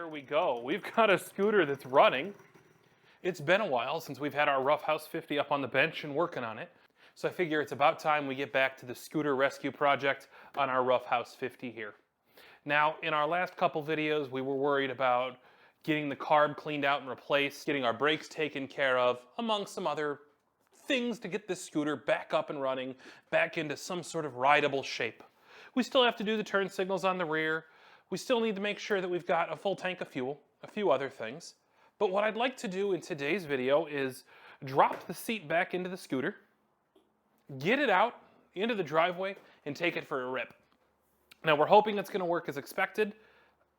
There we go. We've got a scooter that's running. It's been a while since we've had our Roughhouse 50 up on the bench and working on it. So I figure it's about time we get back to the Scooter Rescue project on our Roughhouse 50 here. Now, in our last couple videos, we were worried about getting the carb cleaned out and replaced, getting our brakes taken care of, among some other things to get this scooter back up and running, back into some sort of rideable shape. We still have to do the turn signals on the rear. We still need to make sure that we've got a full tank of fuel, a few other things. But what I'd like to do in today's video is drop the seat back into the scooter, get it out into the driveway, and take it for a rip. Now we're hoping it's going to work as expected.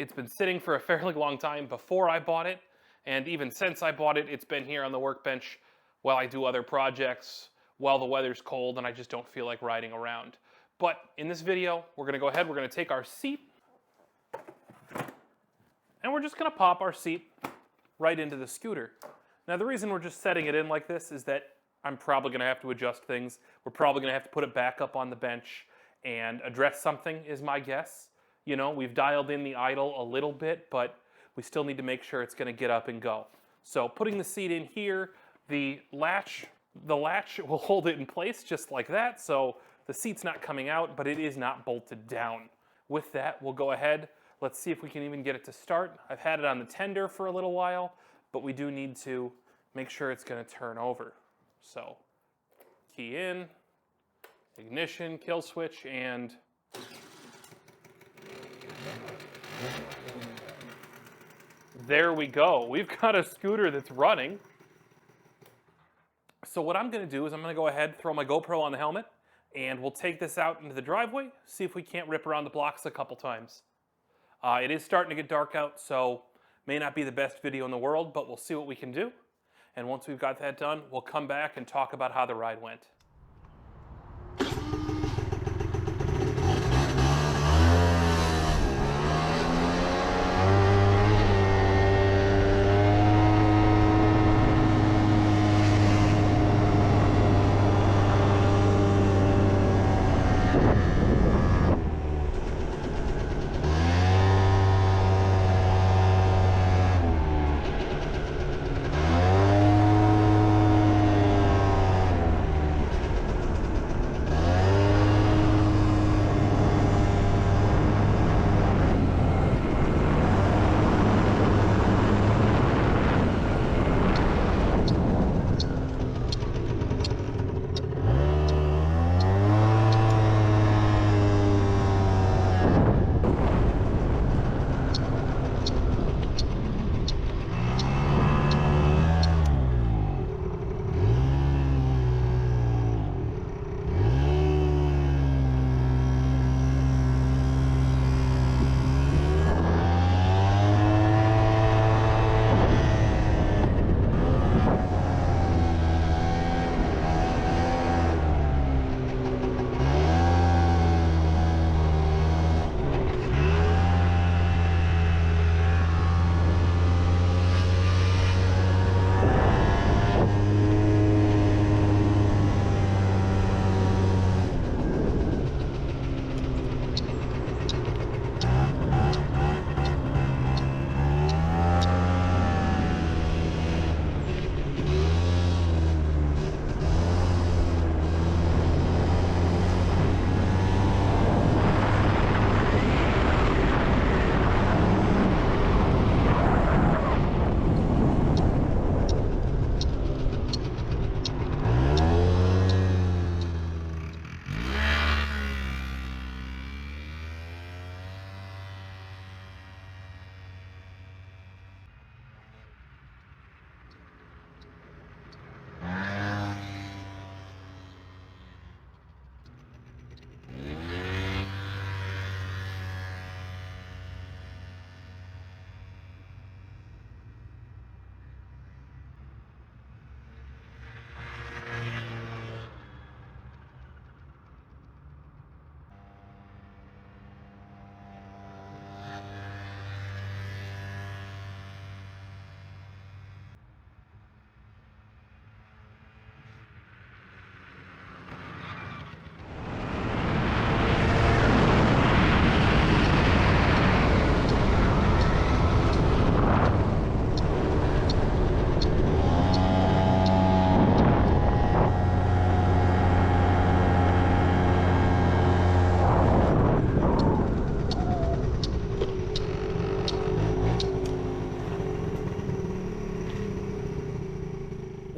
It's been sitting for a fairly long time before I bought it, and even since I bought it, it's been here on the workbench while I do other projects, while the weather's cold and I just don't feel like riding around. But in this video, we're going to go ahead, we're going to take our seat, and we're just going to pop our seat right into the scooter. Now the reason we're just setting it in like this is that I'm probably going to have to adjust things. We're probably going to have to put it back up on the bench and address something, is my guess. You know, we've dialed in the idle a little bit, but we still need to make sure it's going to get up and go. So putting the seat in here, the latch will hold it in place just like that, so the seat's not coming out, but it is not bolted down. With that, we'll go ahead. Let's see if we can even get it to start. I've had it on the tender for a little while, but we do need to make sure it's going to turn over. So, key in, ignition, kill switch, and there we go. We've got a scooter that's running. So what I'm going to do is I'm going to go ahead, throw my GoPro on the helmet, and we'll take this out into the driveway, see if we can't rip around the blocks a couple times. It is starting to get dark out, so may not be the best video in the world, but we'll see what we can do. And once we've got that done, we'll come back and talk about how the ride went.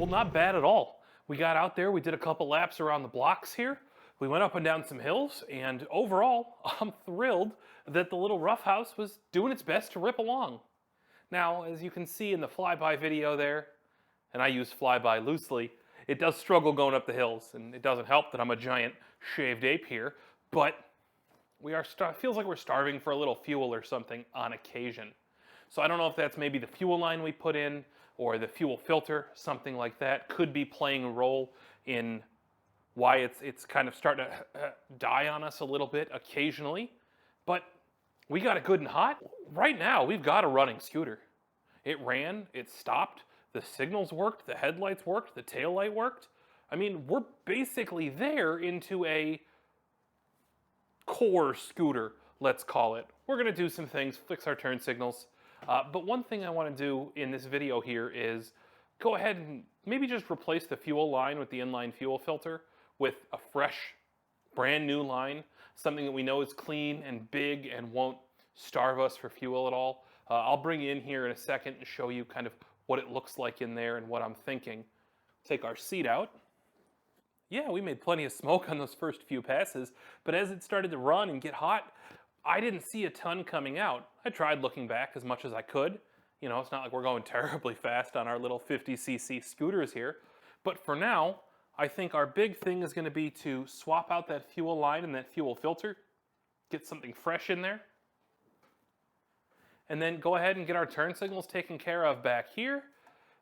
not bad at all. We got out there, we did a couple laps around the blocks here. We went up and down some hills, and overall, I'm thrilled that the little Roughhouse was doing its best to rip along. Now, as you can see in the flyby video there, and I use flyby loosely, it does struggle going up the hills, and it doesn't help that I'm a giant shaved ape here, but feels like we're starving for a little fuel or something on occasion. So I don't know if that's maybe the fuel line we put in, or the fuel filter, something like that, could be playing a role in why it's kind of starting to die on us a little bit occasionally. But we got it good and hot. Right now, we've got a running scooter. It ran, it stopped, the signals worked, the headlights worked, the taillight worked. I mean, we're basically there into a core scooter, let's call it. We're gonna do some things, fix our turn signals. But one thing I want to do in this video here is go ahead and maybe just replace the fuel line with the inline fuel filter with a fresh, brand new line, something that we know is clean and big and won't starve us for fuel at all. I'll bring you in here in a second and show you kind of what it looks like in there and what I'm thinking. Take our seat out. Yeah, we made plenty of smoke on those first few passes, but as it started to run and get hot, I didn't see a ton coming out. I tried looking back as much as I could. You know, it's not like we're going terribly fast on our little 50cc scooters here. But for now, I think our big thing is going to be to swap out that fuel line and that fuel filter, get something fresh in there, and then go ahead and get our turn signals taken care of back here,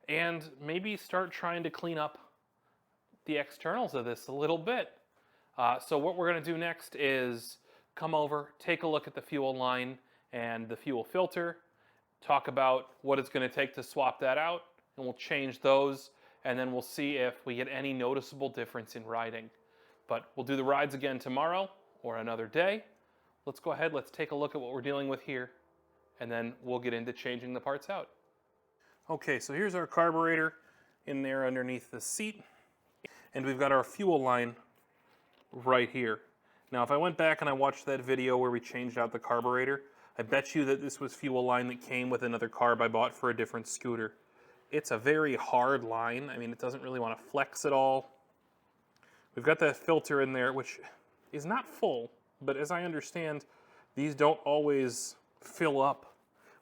and maybe start trying to clean up the externals of this a little bit. So what we're going to do next is come over, take a look at the fuel line and the fuel filter, talk about what it's going to take to swap that out, and we'll change those, and then we'll see if we get any noticeable difference in riding. But we'll do the rides again tomorrow or another day. Let's go ahead, let's take a look at what we're dealing with here, and then we'll get into changing the parts out. Okay, so here's our carburetor in there underneath the seat, and we've got our fuel line right here. Now, if I went back and I watched that video where we changed out the carburetor, I bet you that this was fuel line that came with another carb I bought for a different scooter. It's a very hard line. I mean, it doesn't really want to flex at all. We've got that filter in there, which is not full, but as I understand, these don't always fill up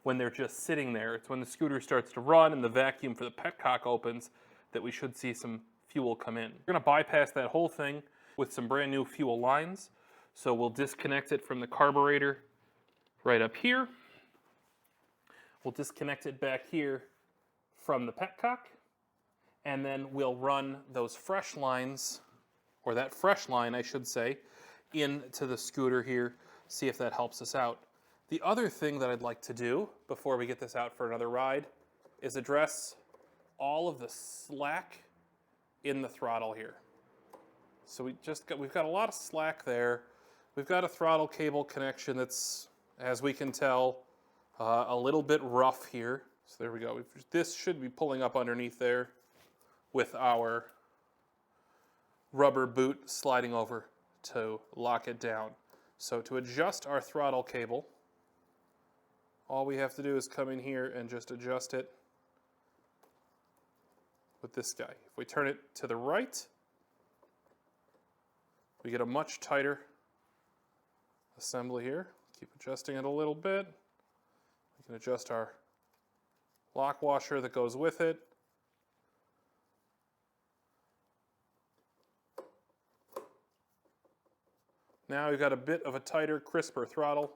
when they're just sitting there. It's when the scooter starts to run and the vacuum for the petcock opens that we should see some fuel come in. We're going to bypass that whole thing with some brand new fuel lines. So we'll disconnect it from the carburetor right up here. We'll disconnect it back here from the petcock, and then we'll run those fresh lines, or that fresh line I should say, into the scooter here, see if that helps us out. The other thing that I'd like to do before we get this out for another ride is address all of the slack in the throttle here. So we've got a lot of slack there. We've got a throttle cable connection that's, as we can tell, a little bit rough here. So there we go. This should be pulling up underneath there with our rubber boot sliding over to lock it down. So to adjust our throttle cable, all we have to do is come in here and just adjust it with this guy. If we turn it to the right, we get a much tighter assembly here. Keep adjusting it a little bit. We can adjust our lock washer that goes with it. Now we've got a bit of a tighter, crisper throttle.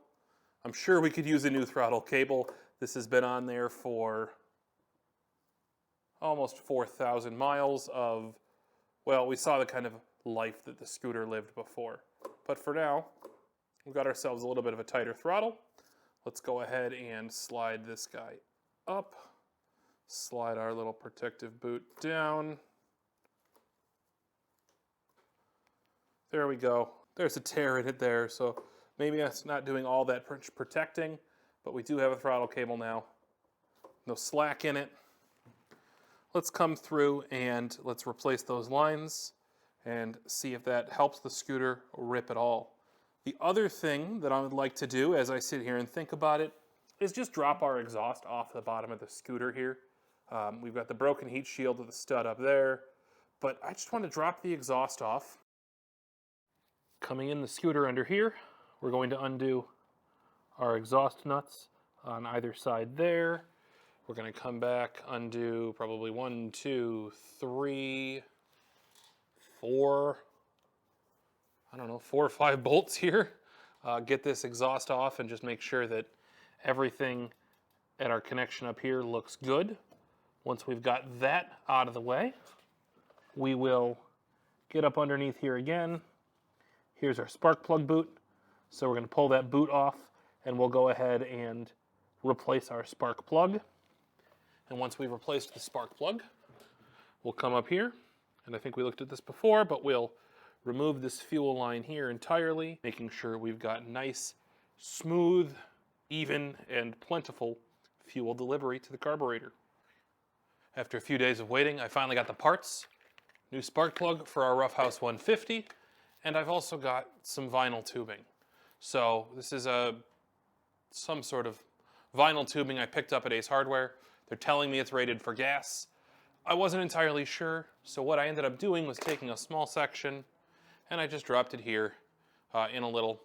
I'm sure we could use a new throttle cable. This has been on there for almost 4,000 miles of, well, we saw the kind of life that the scooter lived before. But for now, we've got ourselves a little bit of a tighter throttle. Let's go ahead and slide this guy up. Slide our little protective boot down. There we go. There's a tear in it there, so maybe that's not doing all that protecting, but we do have a throttle cable now. No slack in it. Let's come through and let's replace those lines and see if that helps the scooter rip at all. The other thing that I would like to do as I sit here and think about it is just drop our exhaust off the bottom of the scooter here. We've got the broken heat shield with the stud up there, but I just want to drop the exhaust off. Coming in the scooter under here, we're going to undo our exhaust nuts on either side there. We're going to come back, undo probably 1, 2, 3, 4, I don't know, 4 or 5 bolts here. Get this exhaust off and just make sure that everything at our connection up here looks good. Once we've got that out of the way, we will get up underneath here again. Here's our spark plug boot. So we're going to pull that boot off and we'll go ahead and replace our spark plug. And once we've replaced the spark plug, we'll come up here, and I think we looked at this before, but we'll remove this fuel line here entirely, making sure we've got nice, smooth, even, and plentiful fuel delivery to the carburetor. After a few days of waiting, I finally got the parts. New spark plug for our Roughhouse 150, and I've also got some vinyl tubing. So this is some sort of vinyl tubing I picked up at Ace Hardware. They're telling me it's rated for gas. I wasn't entirely sure, so what I ended up doing was taking a small section and I just dropped it here in a little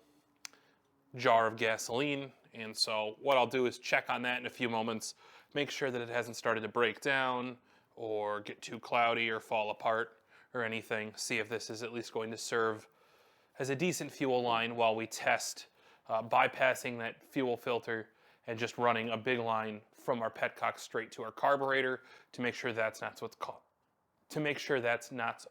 jar of gasoline. And so what I'll do is check on that in a few moments, make sure that it hasn't started to break down or get too cloudy or fall apart or anything. See if this is at least going to serve as a decent fuel line while we test bypassing that fuel filter and just running a big line from our petcock straight to our carburetor to make sure that's not what's called. To make sure that's not.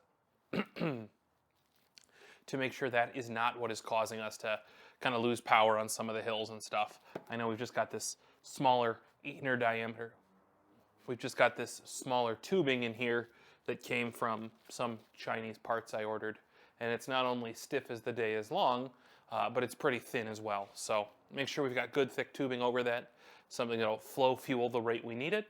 To make sure that is not what is causing us to kind of lose power on some of the hills and stuff. I know we've just got this smaller inner diameter. We've just got this smaller tubing in here that came from some Chinese parts I ordered. And it's not only stiff as the day is long, but it's pretty thin as well. So make sure we've got good thick tubing over that, something that'll flow fuel the rate we need it.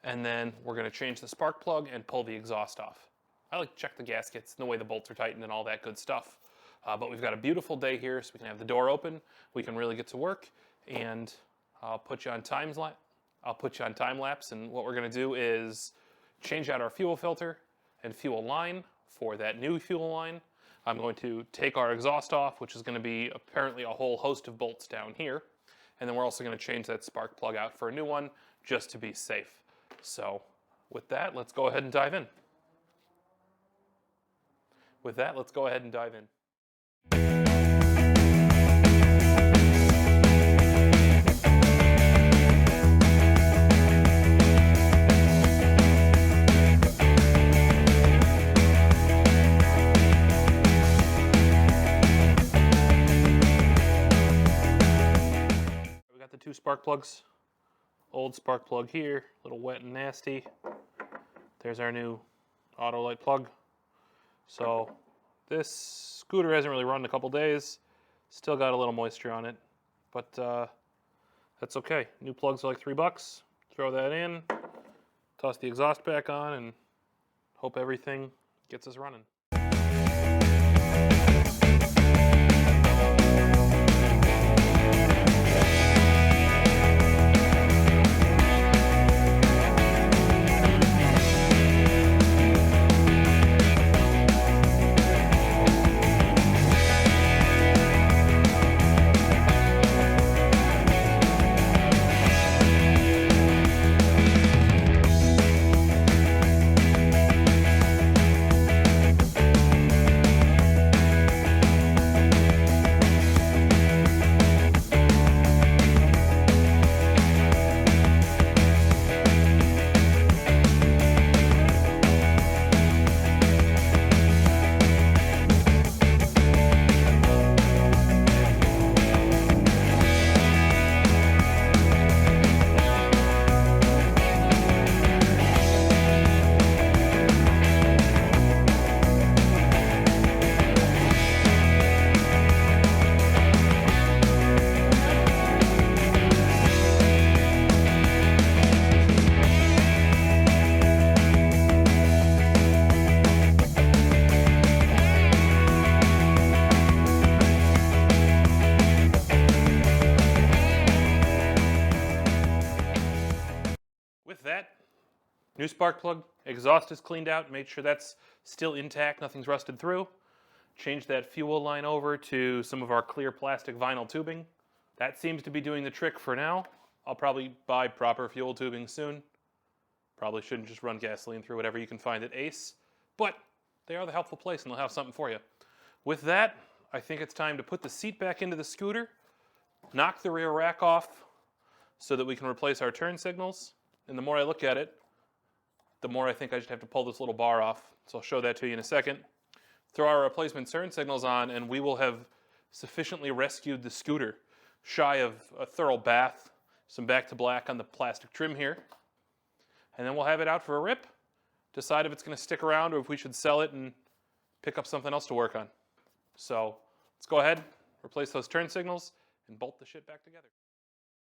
And then we're going to change the spark plug and pull the exhaust off. I like to check the gaskets and the way the bolts are tightened and all that good stuff. But we've got a beautiful day here, so we can have the door open. We can really get to work, and I'll put you on time lapse. And what we're going to do is change out our fuel filter and fuel line for that new fuel line. I'm going to take our exhaust off, which is going to be apparently a whole host of bolts down here. And then we're also going to change that spark plug out for a new one, just to be safe. So with that, let's go ahead and dive in. We got the 2 spark plugs. Old spark plug here, a little wet and nasty. There's our new auto light plug. So this scooter hasn't really run in a couple days. Still got a little moisture on it, but that's okay. New plugs are like $3. Throw that in, toss the exhaust back on, and hope everything gets us running. New spark plug, exhaust is cleaned out, made sure that's still intact, nothing's rusted through. Change that fuel line over to some of our clear plastic vinyl tubing. That seems to be doing the trick for now. I'll probably buy proper fuel tubing soon. Probably shouldn't just run gasoline through whatever you can find at Ace, but they are the helpful place and they'll have something for you. With that, I think it's time to put the seat back into the scooter, knock the rear rack off so that we can replace our turn signals. And the more I look at it, the more I think I just have to pull this little bar off. So I'll show that to you in a second. Throw our replacement turn signals on and we will have sufficiently rescued the scooter, shy of a thorough bath, some back to black on the plastic trim here. And then we'll have it out for a rip, decide if it's going to stick around or if we should sell it and pick up something else to work on. So let's go ahead, replace those turn signals, and bolt the shit back together.